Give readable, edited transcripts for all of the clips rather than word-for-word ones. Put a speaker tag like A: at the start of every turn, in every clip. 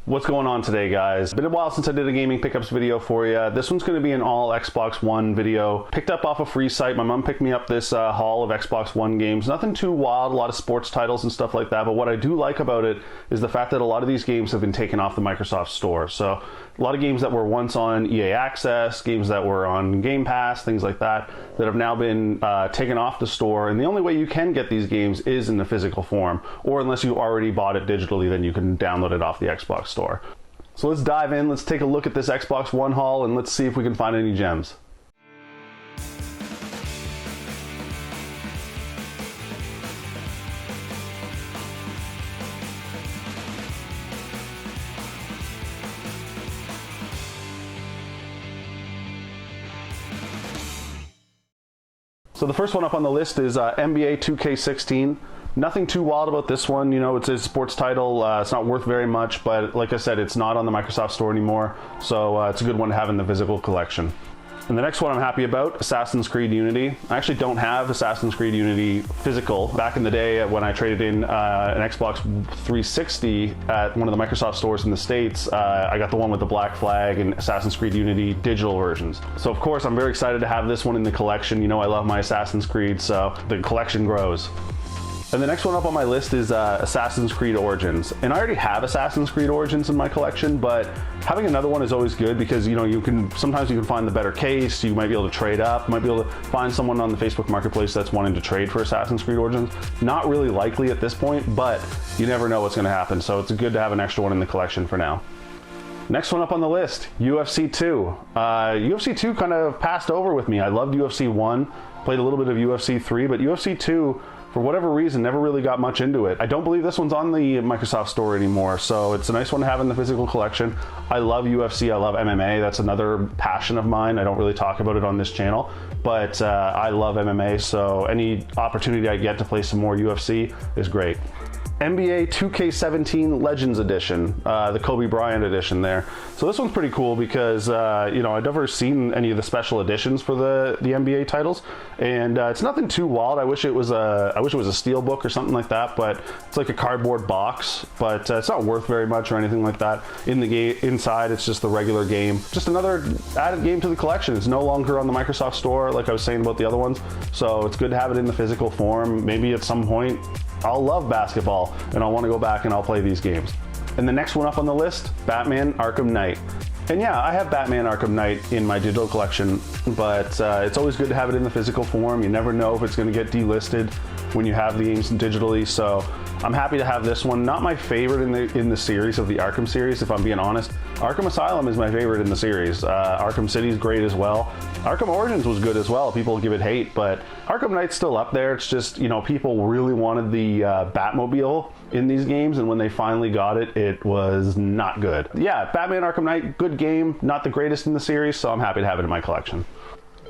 A: What's going on today, guys? Been a while since I did a gaming pickups video for you. This one's going to be an all Xbox One video. Picked up off a free site. My mom picked me up this haul of Xbox One games. Nothing too wild, a lot of sports titles and stuff like that, but what I do like about it is the fact that a lot of these games have been taken off the Microsoft Store. So a lot of games that were once on EA Access, games that were on Game Pass, things like that, that have now been taken off the store. And the only way you can get these games is in the physical form, or unless you already bought it digitally, then you can download it off the Xbox Store. So let's dive in, let's take a look at this Xbox One haul, and let's see if we can find any gems. So the first one up on the list is NBA 2K16. Nothing too wild about this one. You know, it's a sports title. It's not worth very much, but like I said, it's not on the Microsoft Store anymore, so it's a good one to have in the physical collection. And the next one I'm happy about, Assassin's Creed Unity. I actually don't have Assassin's Creed Unity physical. Back in the day when I traded in an Xbox 360 at one of the Microsoft stores in the States, I got the one with the Black Flag and Assassin's Creed Unity digital versions. So of course I'm very excited to have this one in the collection. You know I love my Assassin's Creed, so the collection grows. And the next one up on my list is Assassin's Creed Origins. And I already have Assassin's Creed Origins in my collection, but having another one is always good because, you know, sometimes you can find the better case, you might be able to trade up, you might be able to find someone on the Facebook Marketplace that's wanting to trade for Assassin's Creed Origins. Not really likely at this point, but you never know what's gonna happen, so it's good to have an extra one in the collection for now. Next one up on the list, UFC 2. UFC 2 kind of passed over with me. I loved UFC 1, played a little bit of UFC 3, but UFC 2, for whatever reason, never really got much into it. I don't believe this one's on the Microsoft Store anymore, so it's a nice one to have in the physical collection. I love UFC, I love MMA. That's another passion of mine. I don't really talk about it on this channel, but I love MMA, so any opportunity I get to play some more UFC is great. NBA 2K17 Legends Edition, the Kobe Bryant edition there. So this one's pretty cool because, you know, I've never seen any of the special editions for the NBA titles, and it's nothing too wild. I wish it was a steel book or something like that, but it's like a cardboard box, but it's not worth very much or anything like that. In the game, inside, it's just the regular game. Just another added game to the collection. It's no longer on the Microsoft Store, like I was saying about the other ones, so it's good to have it in the physical form. Maybe at some point, I'll love basketball and I'll want to go back and I'll play these games. And the next one up on the list, Batman Arkham Knight. And yeah, I have Batman Arkham Knight in my digital collection, but it's always good to have it in the physical form. You never know if it's going to get delisted when you have the games digitally, so I'm happy to have this one. Not my favorite in the series of the Arkham series, if I'm being honest. Arkham Asylum is my favorite in the series. Arkham City is great as well. Arkham Origins was good as well. People give it hate, but Arkham Knight's still up there. It's just, you know, people really wanted the Batmobile in these games, and when they finally got it, it was not good. Yeah, Batman Arkham Knight, good game, not the greatest in the series, so I'm happy to have it in my collection.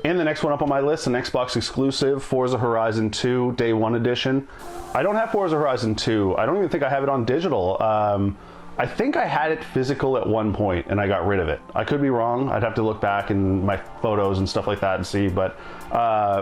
A: And the next one up on my list, an Xbox exclusive, Forza Horizon 2 Day 1 Edition. I don't have Forza Horizon 2. I don't even think I have it on digital. I think I had it physical at one point and I got rid of it. I could be wrong. I'd have to look back in my photos and stuff like that and see, but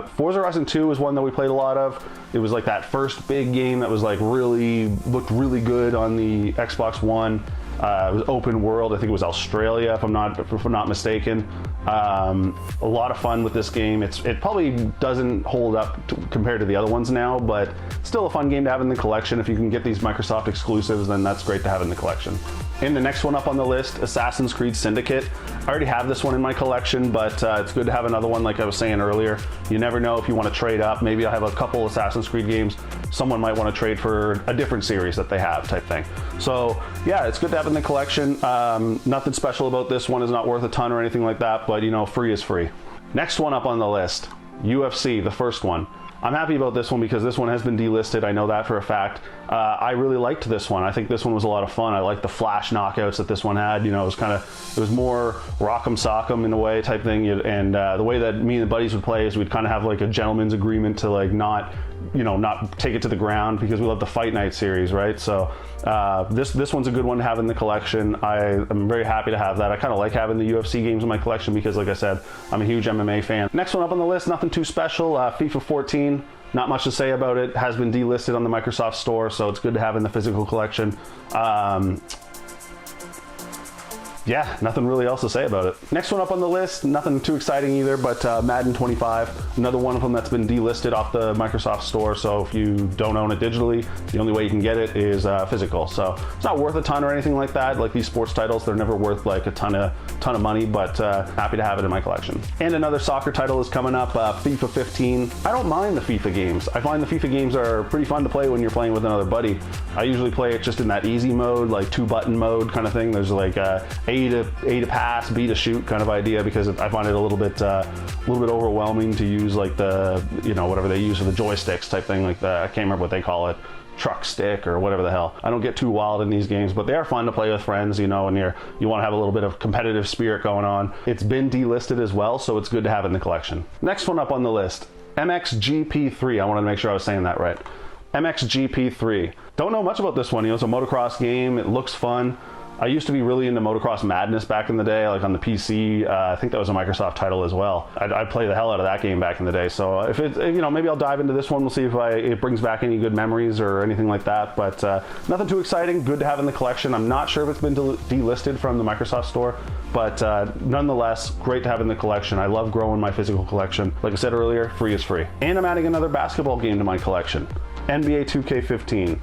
A: Forza Horizon 2 was one that we played a lot of. It was like that first big game that was like looked really good on the Xbox One. It was open world. I think it was Australia, if I'm not mistaken. A lot of fun with this game. It probably doesn't hold up compared to the other ones now, but still a fun game to have in the collection. If you can get these Microsoft exclusives, then that's great to have in the collection. And the next one up on the list, Assassin's Creed Syndicate. I already have this one in my collection, but it's good to have another one like I was saying earlier. You never know if you want to trade up. Maybe I have a couple Assassin's Creed games. Someone might want to trade for a different series that they have type thing. So yeah, it's good to have in the collection. Nothing special about this one. Is not worth a ton or anything like that, but you know, free is free. Next one up on the list, UFC, the first one. I'm happy about this one because this one has been delisted. I know that for a fact. I really liked this one. I think this one was a lot of fun. I liked the flash knockouts that this one had. You know, it was more rock'em sock'em in a way type thing. And the way that me and the buddies would play is we'd kind of have like a gentleman's agreement to like not take it to the ground because we love the Fight Night series, right? So this one's a good one to have in the collection. I am very happy to have that. I kind of like having the UFC games in my collection because, like I said, I'm a huge MMA fan. Next one up on the list, nothing too special, FIFA 14. Not much to say about it. Has been delisted on the Microsoft Store, so it's good to have in the physical collection. yeah, nothing really else to say about it. Next one up on the list, nothing too exciting either, but Madden 25, another one of them that's been delisted off the Microsoft Store. So if you don't own it digitally, the only way you can get it is physical. So it's not worth a ton or anything like that. Like these sports titles, they're never worth like a ton of money, but happy to have it in my collection. And another soccer title is coming up, FIFA 15. I don't mind the FIFA games. I find the FIFA games are pretty fun to play when you're playing with another buddy. I usually play it just in that easy mode, like 2-button mode kind of thing. There's like A to pass, B to shoot kind of idea, because I find it a little bit overwhelming to use like the, you know, whatever they use for the joysticks type thing, like the, I can't remember what they call it, truck stick or whatever the hell. I don't get too wild in these games, but they are fun to play with friends, you know, and you want to have a little bit of competitive spirit going on. It's been delisted as well, so it's good to have in the collection. Next one up on the list, MXGP3. I wanted to make sure I was saying that right. MXGP3. Don't know much about this one. You know, it's a motocross game. It looks fun. I used to be really into Motocross Madness back in the day, like on the PC. I think that was a Microsoft title as well. I'd play the hell out of that game back in the day. So if you know, maybe I'll dive into this one. We'll see if it brings back any good memories or anything like that. But nothing too exciting. Good to have in the collection. I'm not sure if it's been delisted from the Microsoft Store, but nonetheless, great to have in the collection. I love growing my physical collection. Like I said earlier, free is free. And I'm adding another basketball game to my collection, NBA 2K15.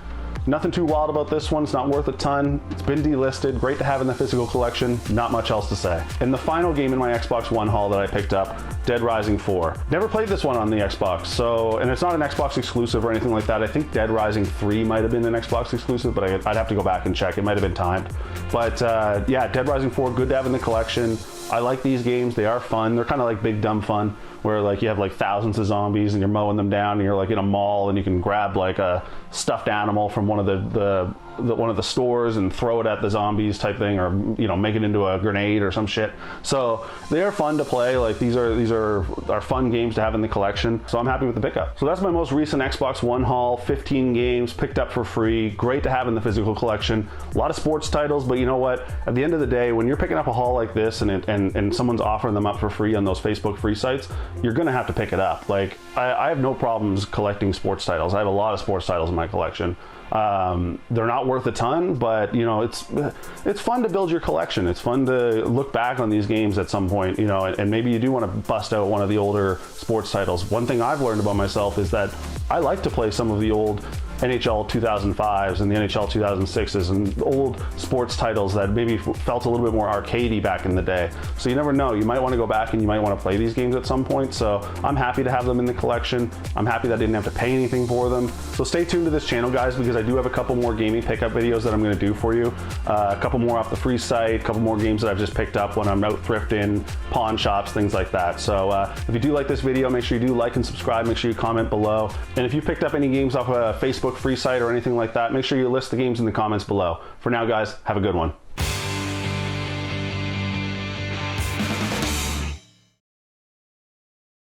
A: Nothing too wild about this one. It's not worth a ton. It's been delisted. Great to have in the physical collection. Not much else to say. And the final game in my Xbox One haul that I picked up, Dead Rising 4. Never played this one on the Xbox, and it's not an Xbox exclusive or anything like that. I think Dead Rising 3 might have been an Xbox exclusive, but I'd have to go back and check. It might have been timed. But yeah, Dead Rising 4, good to have in the collection. I like these games. They are fun. They're kind of like big dumb fun, where like you have like thousands of zombies and you're mowing them down, and you're like in a mall and you can grab like a stuffed animal from one of the stores and throw it at the zombies type thing, or you know, make it into a grenade or some shit. So they are fun to play. Like these are fun games to have in the collection. So I'm happy with the pickup. So that's my most recent Xbox One haul. 15 games picked up for free. Great to have in the physical collection. A lot of sports titles, but you know what? At the end of the day, when you're picking up a haul like this and someone's offering them up for free on those Facebook free sites, you're gonna have to pick it up. Like I have no problems collecting sports titles. I have a lot of sports titles in my collection. They're not worth a ton, but you know, it's fun to build your collection. It's fun to look back on these games at some point, you know, and maybe you do want to bust out one of the older sports titles. One thing I've learned about myself is that I like to play some of the old NHL 2005s and the NHL 2006s and old sports titles that maybe felt a little bit more arcadey back in the day. So you never know, you might want to go back and you might want to play these games at some point. So I'm happy to have them in the collection. I'm happy that I didn't have to pay anything for them. So stay tuned to this channel, guys, because I do have a couple more gaming pickup videos that I'm going to do for you. A couple more off the free site, a couple more games that I've just picked up when I'm out thrifting, pawn shops, things like that. So if you do like this video, make sure you do like and subscribe. Make sure you comment below. And if you picked up any games off a Facebook free site or anything like that, make sure you list the games in the comments below. For now, guys, have a good one.